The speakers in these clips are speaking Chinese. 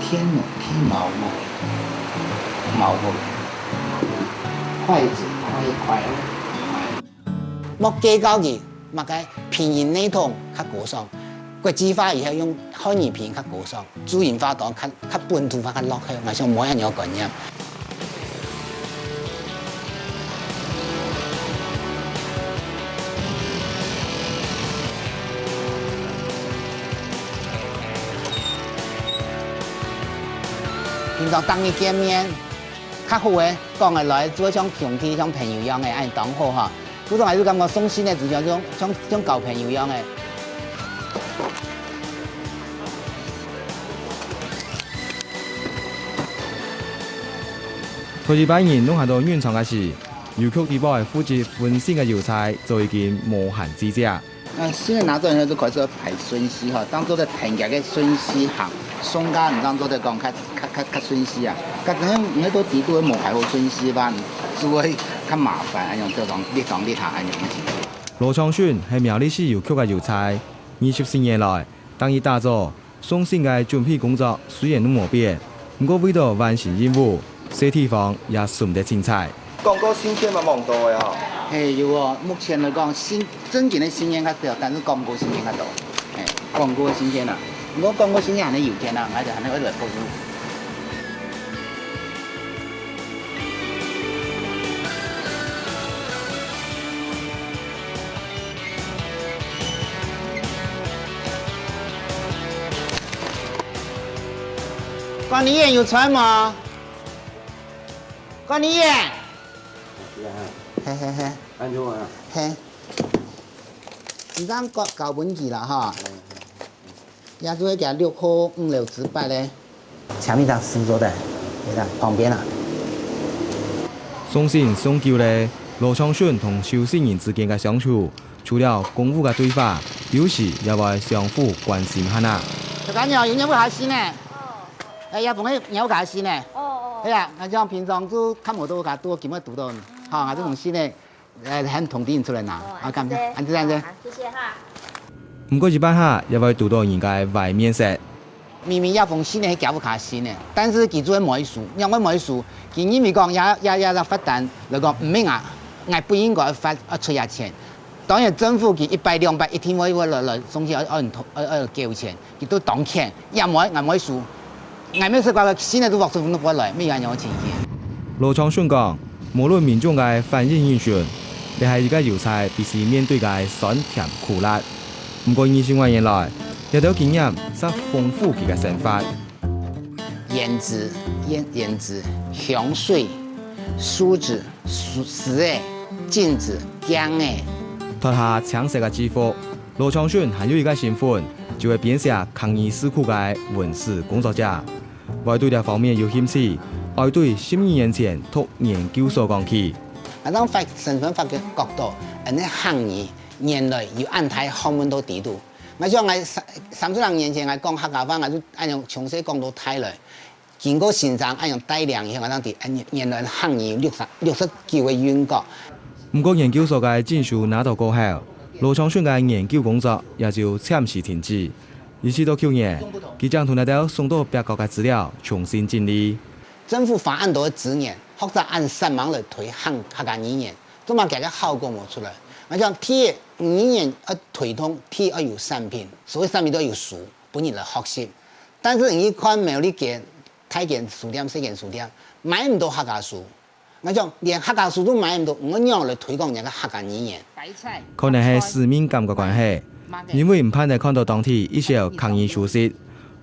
偏毛木，筷子块。莫计较去，嘛个平银那桶较高尚，国际化以后用汉语片较高尚，主人化档较本土化较落后，我想冇人有概念。平常当你见面，较好诶，讲下来做像兄弟、像朋友一样诶，按当好哈。嗰种还是感觉送信诶，就像交朋友一样诶。头一班人拢行到原厂嘅时，邮局地包系负责分新嘅邮差，就已经无限之者。现在拿到人就开始排顺序哈，当做在平价嘅顺序行，送家唔当做在讲较顺序啊。甲咁样你都地都冇排好顺序吧，所以较麻烦，安样就讲你下安样。罗昌顺系苗栗市邮局嘅邮差，24年来，当伊打造送信嘅准备工作虽然都冇变，不过为咗完成任务，小地方也顺得精彩。广告新鲜嘛，蛮多嘅哈。嘿，有哦，目前来讲，正经的新鲜较少，但是广告新鲜较多。嘿，广告新鲜啦，如果广告新鲜还能有钱啦，还能一来服务。管理员有穿吗？管理员。嘿，安怎啊？嘿，你当搞文具啦哈？也做一件6号568咧，前面张石桌的，对啦，旁边啦。送信送旧咧，罗昌顺同收信人之间嘅相处，除了功夫嘅对话，有时也会相互关心下呐。小干鸟有鸟不下心呢？哎呀，逢喺鸟下心呢？哎呀，我像平常都看冇多，多见乜读到，哈，我这种心呢，很同啲人出来拿，啊，咁啫，安这样啫。谢谢哈。唔过一班下也会读到人家外面色。明明也逢新呢，交不下心呢，但是佢做美术，因为美术，佢因为讲也发单，嚟讲唔明啊，我不应该发出下钱。当然政府佢100、200一天我来送去按交钱，佢都当钱，也冇我美术。我没说过，现在都work都不来，没人有钱嘅。罗昌顺讲，无论民众嘅反应如何，你系而家邮差必须面对嘅酸甜苦辣。不过20多年来，有啲经验则丰富佢嘅生活。胭脂、香水、梳子、石诶、镜子、姜诶。脱下青色嘅制服，罗昌顺还有一个身份，就会编写抗疫死苦嘅文史工作者。我对这方面有兴趣，我对12年前读研究所讲起。当身份发嘅角度，人哋行业原来要安排项目都地度。我想我30年前我讲客家话，我就按样从细讲到大来。经过现场按样带量以后，我当地原来行业69个员工。不过研究所嘅证书拿到过后，罗昌顺嘅研究工作也就暂时停止。一直到去年，佢将同那条送到别国嘅资料重新整理。政府法案都指年，或者按3万来推客家语言，咁嘛，其實效果冇出來。我想第一語言推動，第二要有產品，所謂產品都要有書，本人來學習。但是你看苗栗間大間書店、細間書店買唔到客家書，我想連客家書都買唔到，我讓來推廣人家客家語言。可能係使命感嘅關係，因為唔盼地看到當地一些抗議消息。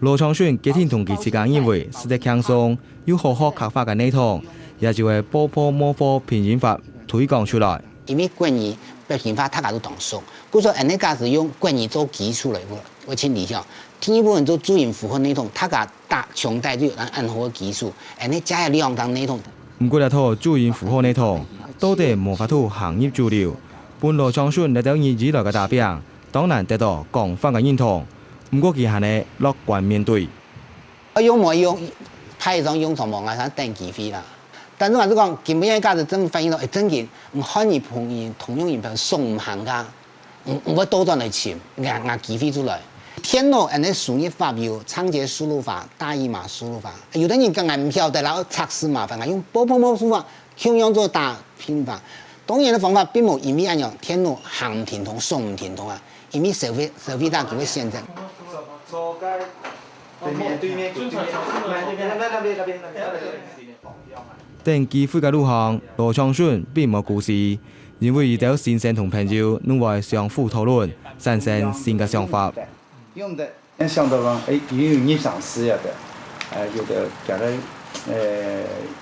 羅昌順決定同佢自家認為是得輕鬆，要好好刻畫嘅內容，也就會波模科拼音法推廣出來。因為國語標準法大家都懂熟，故說人哋家是用國語做基礎嚟，我請理想。第一部分做注音符號內容，大家強大就按好基礎，人哋加2檔內容。唔過呢套注音符號內容，到底無法度行業主流，本羅昌順嚟到日子來嘅答辯，當然得到廣泛嘅認同。唔過佢係呢樂觀面對。用冇用，派上用場冇嗌上登記費啦。但是我是講，基本上價值真反映到，真嘅，唔可以同樣人票送唔行㗎，唔會多賺嚟錢，壓機費出來。天路按那输入法，比如仓颉输入法、大一码输入法，有的人刚刚唔晓得，然后测试麻烦啊，用波输入法，用做打拼法。当然的方法并冇因为按样天路行唔停通、送唔停通啊，因为收费大就会限制。等机会嘅路上，罗昌顺并冇故事，因为遇到先生同朋友另外相互讨论，产生新嘅想法。用的想到讲，也有热上市呀的，有的加了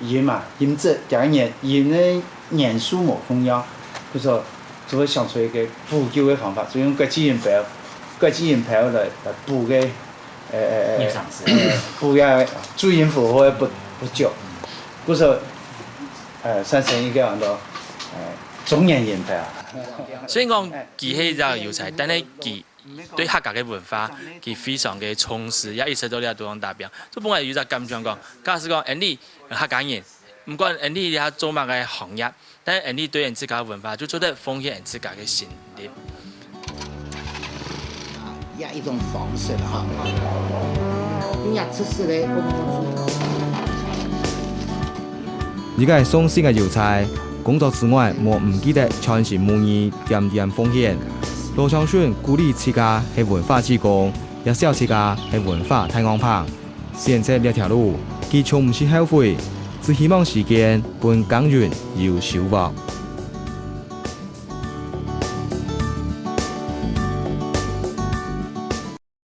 盐嘛，盐质加盐的盐数冇同样，就说就会想出一个补救的方法，就用各基因牌来补个补个主因符或者补救，不说产生一个样的中原盐牌啊。所以讲，佢係就油菜，但係佢對客家嘅文化，佢非常嘅重視，也意識到呢個地方代表。所以本來有隻咁樣講，假使講人哋客家人，唔管人哋也做乜嘅行業，但係人哋對人自家嘅文化就做得奉獻人自家嘅心力。也一種方式啦，哈。用牙齒式咧，而家係送新嘅油菜，工作之外莫唔記得傳承母語，點點奉獻。羅昌順鼓勵自家係文化之光，也笑自家係文化太安排。選擇呢條路，佢從唔是後悔，只希望時間伴耕耘有收穫。